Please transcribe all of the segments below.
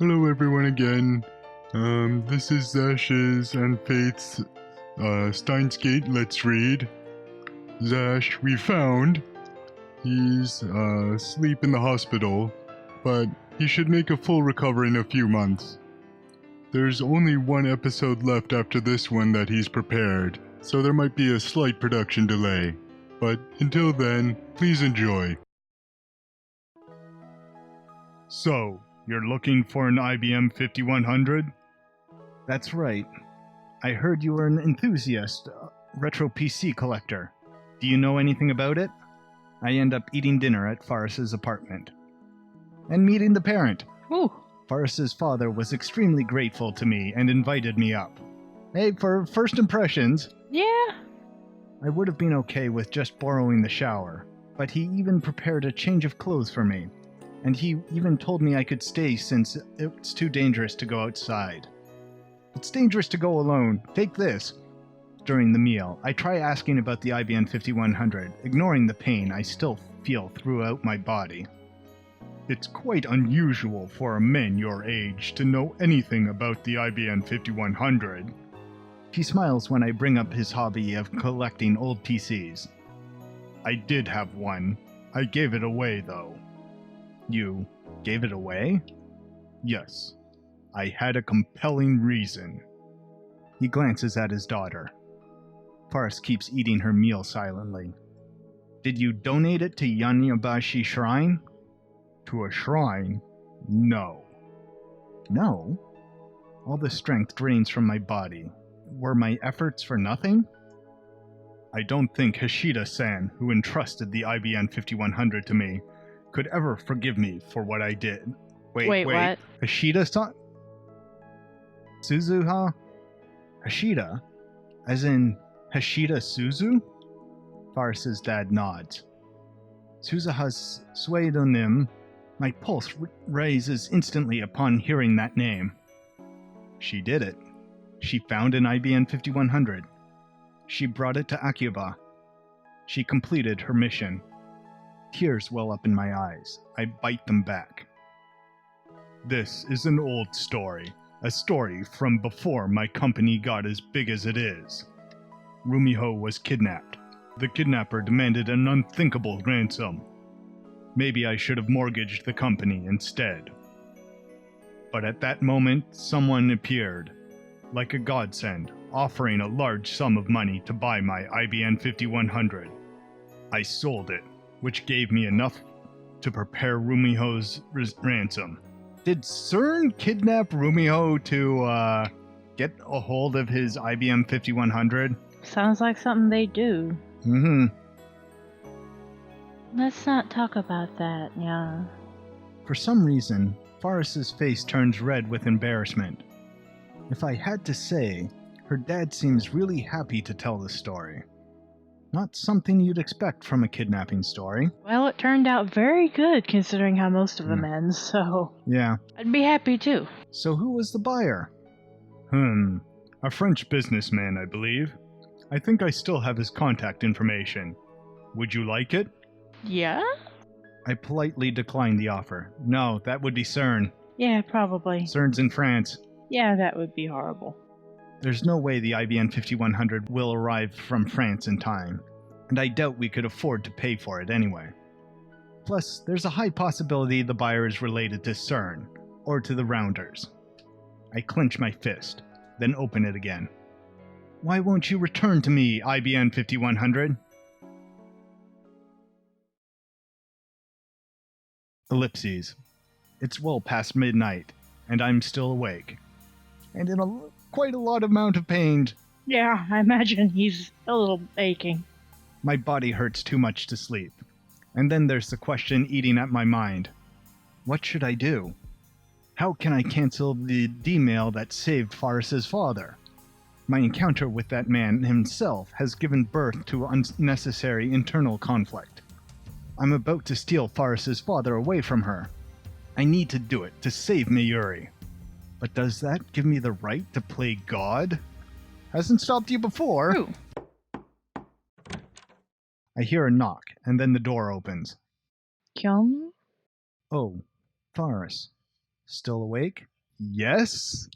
Hello everyone again. This is Zash's and Faith's Steins Gate Let's Read. Zash, we found. He's asleep in the hospital, but he should make a full recovery in a few months. There's only one episode left after this one that he's prepared, so there might be a slight production delay. But until then, please enjoy. So, you're looking for an IBM 5100? That's right. I heard you were an enthusiast, retro PC collector. Do you know anything about it? I end up eating dinner at Faris's apartment. And meeting the parent. Ooh. Faris's father was extremely grateful to me and invited me up. Hey, for first impressions, Yeah. I would have been okay with just borrowing the shower, but he even prepared a change of clothes for me. And he even told me I could stay since it's too dangerous to go outside. It's dangerous to go alone. Take this. During the meal, I try asking about the IBM 5100, ignoring the pain I still feel throughout my body. It's quite unusual for a man your age to know anything about the IBM 5100. He smiles when I bring up his hobby of collecting old PCs. I did have one. I gave it away, though. You gave it away? Yes. I had a compelling reason. He glances at his daughter. Faris keeps eating her meal silently. Did you donate it to Yanyabashi Shrine? To a shrine? No. No? All the strength drains from my body. Were my efforts for nothing? I don't think Hashida-san, who entrusted the IBM 5100 to me, could ever forgive me for what I did. Wait, what? Hashida-san? Suzuha? Hashida? As in Hashida Suzu? Faris's dad nods. Suzuha's pseudonym. My pulse raises instantly upon hearing that name. She did it. She found an IBM 5100. She brought it to Akiba. She completed her mission. Tears well up in my eyes. I bite them back. This is an old story. A story from before my company got as big as it is. Rumiho was kidnapped. The kidnapper demanded an unthinkable ransom. Maybe I should have mortgaged the company instead. But at that moment, someone appeared, like a godsend, offering a large sum of money to buy my IBM 5100. I sold it, which gave me enough to prepare Rumiho's ransom. Did CERN kidnap Rumiho to, get a hold of his IBM 5100? Sounds like something they do. Mm-hmm. Let's not talk about that, yeah. For some reason, Faris's face turns red with embarrassment. If I had to say, her dad seems really happy to tell the story. Not something you'd expect from a kidnapping story. Well, it turned out very good considering how most of them end, so Yeah. I'd be happy too. So who was the buyer? A French businessman, I believe. I think I still have his contact information. Would you like it? Yeah? I politely declined the offer. No, that would be CERN. Yeah, probably. CERN's in France. Yeah, that would be horrible. There's no way the IBM 5100 will arrive from France in time, and I doubt we could afford to pay for it anyway. Plus, there's a high possibility the buyer is related to CERN, or to the Rounders. I clench my fist, then open it again. Why won't you return to me, IBM 5100? Ellipses. It's well past midnight, and I'm still awake. And in quite a lot amount of pain. Yeah, I imagine he's a little aching. My body hurts too much to sleep. And then there's the question eating at my mind. What should I do? How can I cancel the D-mail that saved Faris's father? My encounter with that man himself has given birth to unnecessary internal conflict. I'm about to steal Faris's father away from her. I need to do it to save Mayuri. But does that give me the right to play God? Hasn't stopped you before. Ooh. I hear a knock, and then the door opens. Kyung? Oh, Faris. Still awake? Yes?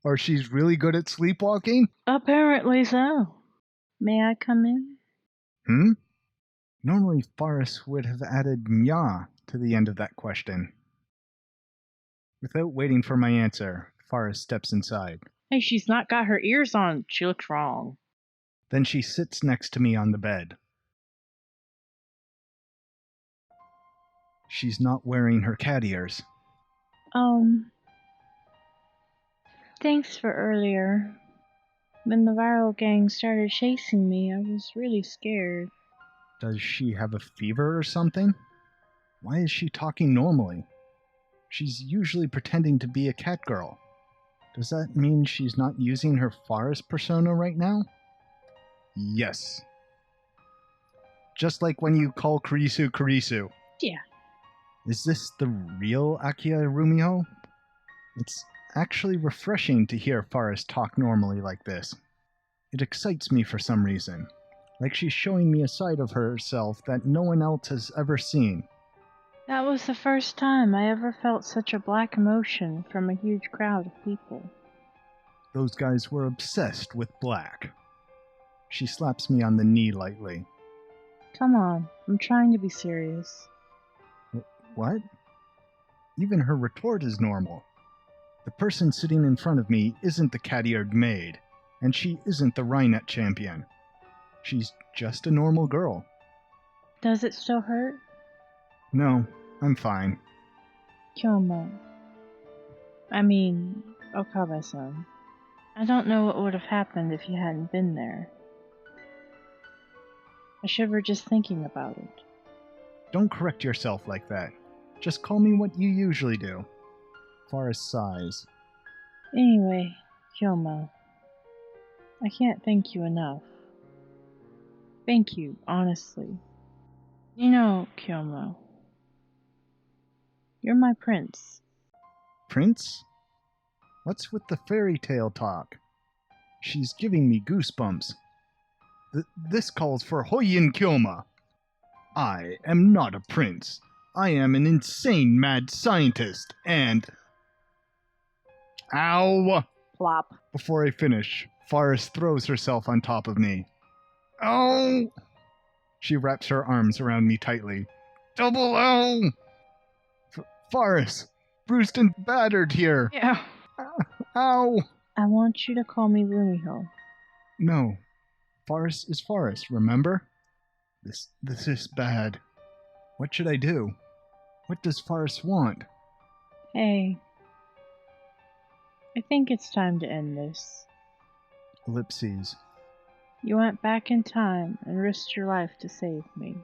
Or she's really good at sleepwalking? Apparently so. May I come in? Normally, Faris would have added nya to the end of that question. Without waiting for my answer, Faris steps inside. Hey, she's not got her ears on. She looks wrong. Then she sits next to me on the bed. She's not wearing her cat ears. Thanks for earlier. When the viral gang started chasing me, I was really scared. Does she have a fever or something? Why is she talking normally? She's usually pretending to be a cat girl. Does that mean she's not using her Faris persona right now? Yes. Just like when you call Kurisu Kurisu. Yeah. Is this the real Akiya Rumio? It's actually refreshing to hear Faris talk normally like this. It excites me for some reason, like she's showing me a side of herself that no one else has ever seen. That was the first time I ever felt such a black emotion from a huge crowd of people. Those guys were obsessed with black. She slaps me on the knee lightly. Come on, I'm trying to be serious. What? Even her retort is normal. The person sitting in front of me isn't the cat-eared maid, and she isn't the Rhinet champion. She's just a normal girl. Does it still hurt? No, I'm fine. Kyomo. I mean, Okabe-san. I don't know what would have happened if you hadn't been there. I shiver just thinking about it. Don't correct yourself like that. Just call me what you usually do. Faris sighs. Anyway, Kyomo. I can't thank you enough. Thank you, honestly. You know, Kyomo. You're my prince. Prince? What's with the fairy tale talk? She's giving me goosebumps. This calls for Hoyin Kyoma. I am not a prince. I am an insane mad scientist, and... Ow! Plop. Before I finish, Faris throws herself on top of me. Ow! She wraps her arms around me tightly. Double ow! Faris! Bruised and battered here! Yeah. Ow! I want you to call me Rumiho. No. Faris is Faris, remember? This is bad. What should I do? What does Faris want? Hey. I think it's time to end this. Ellipses. You went back in time and risked your life to save me.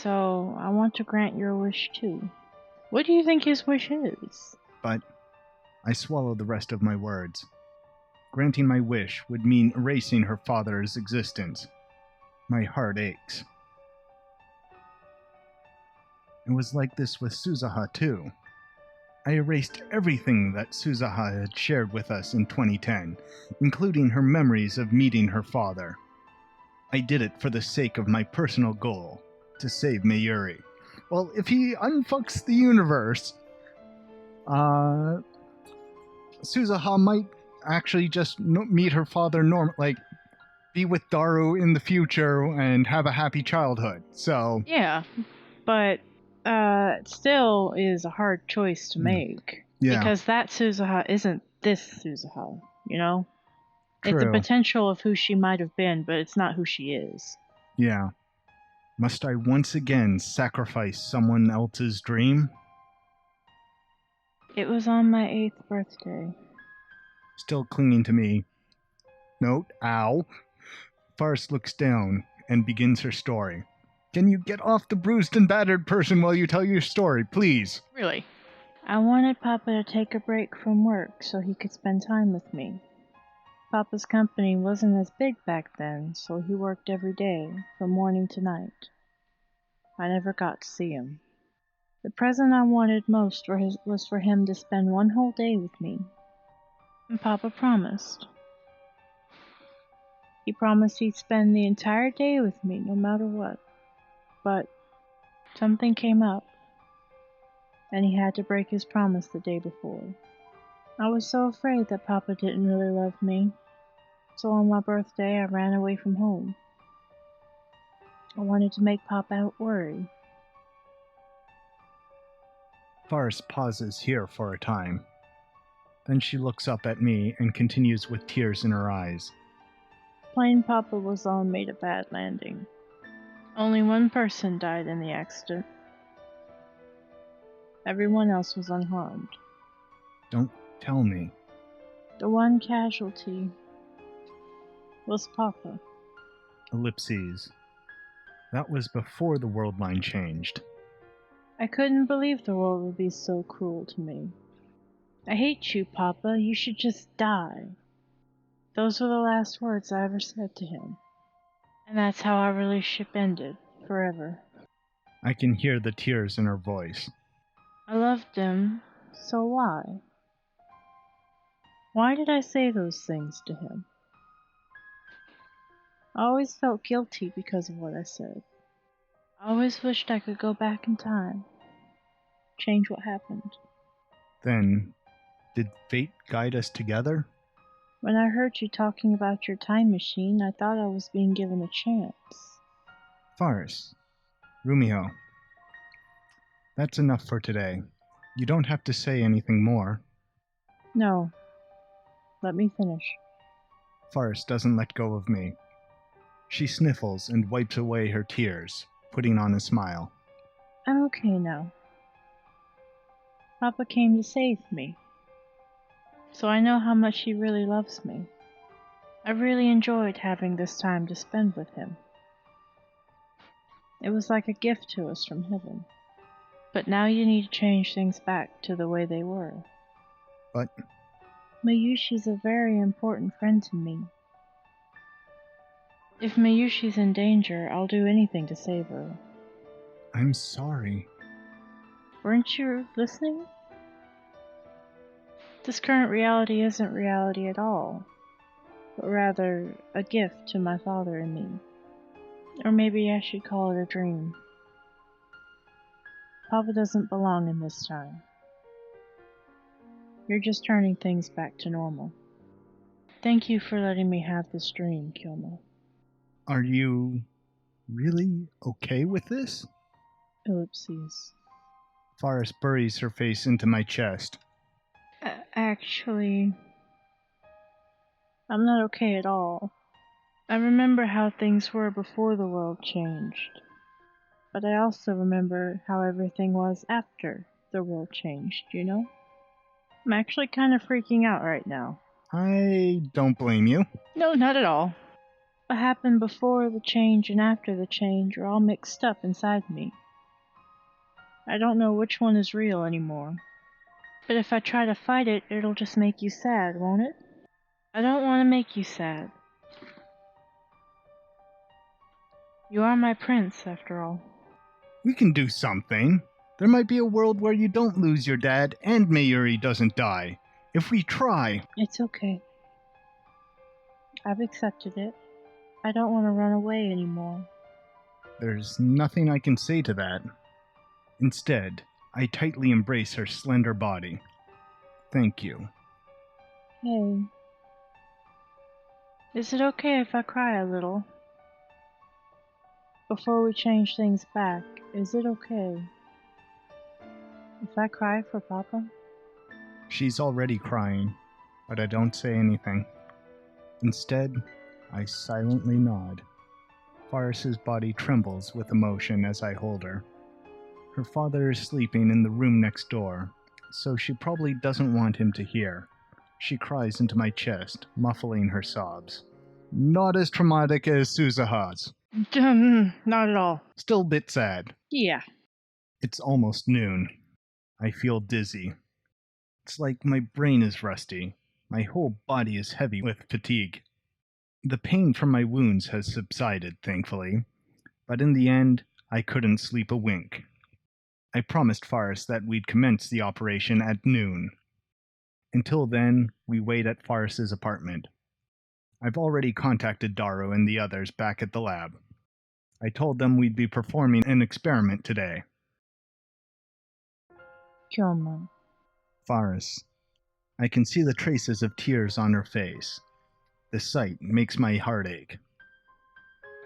So, I want to grant your wish too. What do you think his wish is? But I swallow the rest of my words. Granting my wish would mean erasing her father's existence. My heart aches. It was like this with Suzuha too. I erased everything that Suzuha had shared with us in 2010, including her memories of meeting her father. I did it for the sake of my personal goal, to save Mayuri. Well, if he unfucks the universe, Suzuha might actually just meet her father be with Daru in the future and have a happy childhood. So Yeah, but it still is a hard choice to make. Yeah. Because that Suzuha isn't this Suzuha, you know? True. It's a potential of who she might have been, but it's not who she is. Yeah. Must I once again sacrifice someone else's dream? It was on my 8th birthday. Still clinging to me. Note, ow. Faris looks down and begins her story. Can you get off the bruised and battered person while you tell your story, please? Really? I wanted Papa to take a break from work so he could spend time with me. Papa's company wasn't as big back then, so he worked every day, from morning to night. I never got to see him. The present I wanted most was for him to spend one whole day with me. And Papa promised. He promised he'd spend the entire day with me, no matter what. But something came up. and he had to break his promise the day before. I was so afraid that Papa didn't really love me, so on my birthday I ran away from home. I wanted to make Papa worry. Faris pauses here for a time. Then she looks up at me and continues with tears in her eyes. Plane Papa was on made a bad landing. Only one person died in the accident. Everyone else was unharmed. Don't tell me. The one casualty was Papa. Ellipses. That was before the world line changed. I couldn't believe the world would be so cruel to me. I hate you, Papa. You should just die. Those were the last words I ever said to him. And that's how our relationship ended, forever. I can hear the tears in her voice. I loved him, so why? Why did I say those things to him? I always felt guilty because of what I said. I always wished I could go back in time, change what happened. Then, did fate guide us together? When I heard you talking about your time machine, I thought I was being given a chance. Faris. Rumio. That's enough for today. You don't have to say anything more. No. Let me finish. Faris doesn't let go of me. She sniffles and wipes away her tears, putting on a smile. I'm okay now. Papa came to save me. So I know how much he really loves me. I really enjoyed having this time to spend with him. It was like a gift to us from heaven. But now you need to change things back to the way they were. But Mayushi's a very important friend to me. If Mayushi's in danger, I'll do anything to save her. I'm sorry. Weren't you listening? This current reality isn't reality at all, but rather a gift to my father and me. Or maybe I should call it a dream. Papa doesn't belong in this time. You're just turning things back to normal. Thank you for letting me have this dream, Kyoma. Are you really okay with this? Ellipses. Faris buries her face into my chest. Actually, I'm not okay at all. I remember how things were before the world changed. But I also remember how everything was after the world changed, you know? I'm actually kind of freaking out right now. I don't blame you. No, not at all. What happened before the change and after the change are all mixed up inside me. I don't know which one is real anymore. But if I try to fight it, it'll just make you sad, won't it? I don't want to make you sad. You are my prince, after all. We can do something. There might be a world where you don't lose your dad and Mayuri doesn't die. If we try. It's okay. I've accepted it. I don't want to run away anymore. There's nothing I can say to that. Instead, I tightly embrace her slender body. Thank you. Hey. Is it okay if I cry a little? Before we change things back, is it okay if I cry for Papa? She's already crying, but I don't say anything. Instead, I silently nod. Faris's body trembles with emotion as I hold her. Her father is sleeping in the room next door, so she probably doesn't want him to hear. She cries into my chest, muffling her sobs. Not as traumatic as Suzuha's. Not at all. Still a bit sad. Yeah. It's almost noon. I feel dizzy. It's like my brain is rusty. My whole body is heavy with fatigue. The pain from my wounds has subsided, thankfully, but in the end, I couldn't sleep a wink. I promised Faris that we'd commence the operation at noon. Until then, we wait at Faris's apartment. I've already contacted Daru and the others back at the lab. I told them we'd be performing an experiment today. Kyoma. Faris. I can see the traces of tears on her face. The sight makes my heart ache.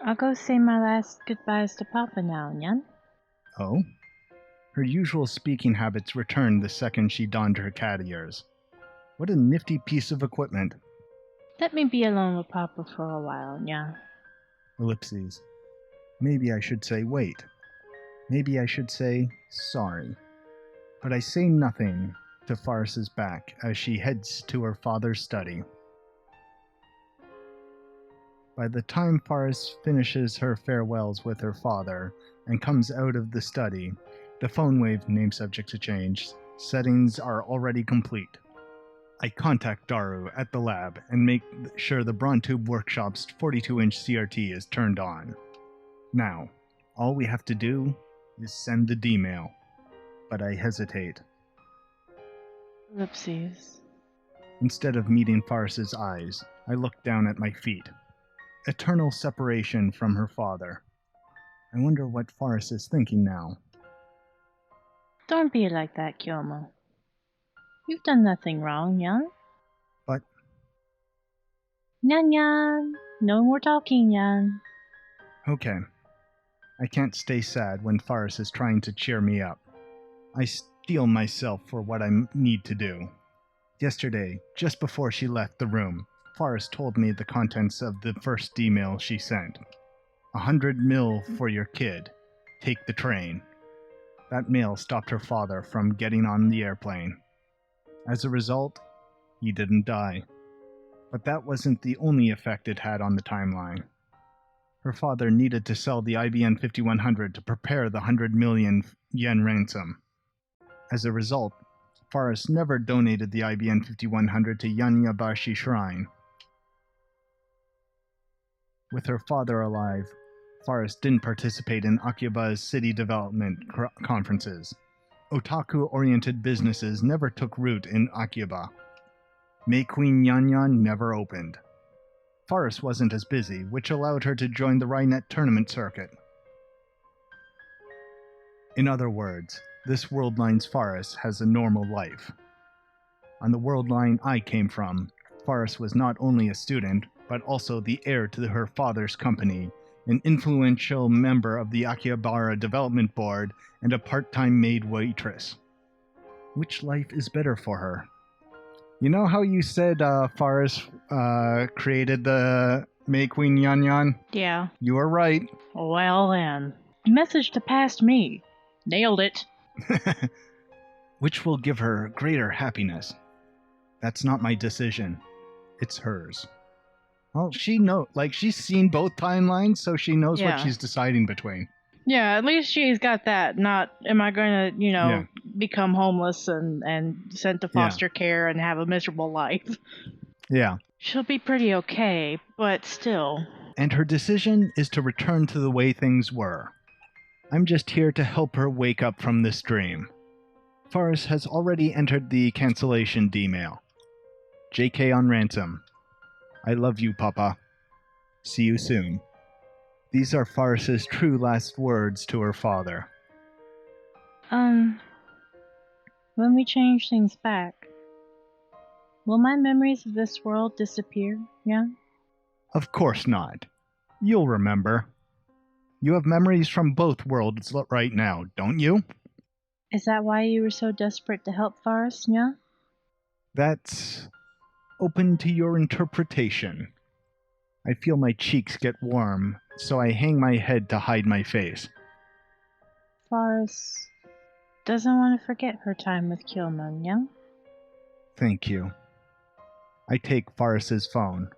I'll go say my last goodbyes to Papa now, Nyan. Oh? Her usual speaking habits returned the second she donned her cat ears. What a nifty piece of equipment. Let me be alone with Papa for a while, Nyan. Ellipses. Maybe I should say wait. Maybe I should say sorry. But I say nothing to Faris's back as she heads to her father's study. By the time Faris finishes her farewells with her father and comes out of the study, the phone wave, name subject to change, settings are already complete. I contact Daru at the lab and make sure the Brontube Workshop's 42-inch CRT is turned on. Now, all we have to do is send the D-mail. But I hesitate. Ellipses. Instead of meeting Faris's eyes, I look down at my feet. Eternal separation from her father. I wonder what Faris is thinking now. Don't be like that, Kyoma. You've done nothing wrong, Nyan. But Nyan Nyan. No more talking, Nyan. okay. I can't stay sad when Faris is trying to cheer me up. I steel myself for what I need to do. Yesterday, just before she left the room, Faris told me the contents of the first email she sent. 100 mil for your kid. Take the train. That mail stopped her father from getting on the airplane. As a result, he didn't die. But that wasn't the only effect it had on the timeline. Her father needed to sell the IBM 5100 to prepare the 100 million yen ransom. As a result, Faris never donated the IBM 5100 to Yanyabashi Shrine. With her father alive, Faris didn't participate in Akiba's city development conferences. Otaku-oriented businesses never took root in Akiba. May Queen Yanyan never opened. Faris wasn't as busy, which allowed her to join the Rynet tournament circuit. In other words, this world line's Faris has a normal life. On the world line I came from, Faris was not only a student, but also the heir to her father's company, an influential member of the Akihabara Development Board, and a part-time maid waitress. Which life is better for her? You know how you said Faris created the May Queen Yanyan? Yeah. You are right. Well then. Message to past me. Nailed it. Which will give her greater happiness. That's not my decision. It's hers. Well, she's seen both timelines, so she knows what she's deciding between. Yeah, at least she's got that. Not, am I going to, become homeless and sent to foster care and have a miserable life. Yeah. She'll be pretty okay, but still. And her decision is to return to the way things were. I'm just here to help her wake up from this dream. Faris has already entered the cancellation D-mail. JK on ransom. I love you, Papa. See you soon. These are Faris's true last words to her father. When we change things back, will my memories of this world disappear, yeah? Of course not. You'll remember. You have memories from both worlds right now, don't you? Is that why you were so desperate to help Faris, yeah? That's open to your interpretation. I feel my cheeks get warm, so I hang my head to hide my face. Faris doesn't want to forget her time with Kyoma, yeah? Thank you. I take Faris's phone,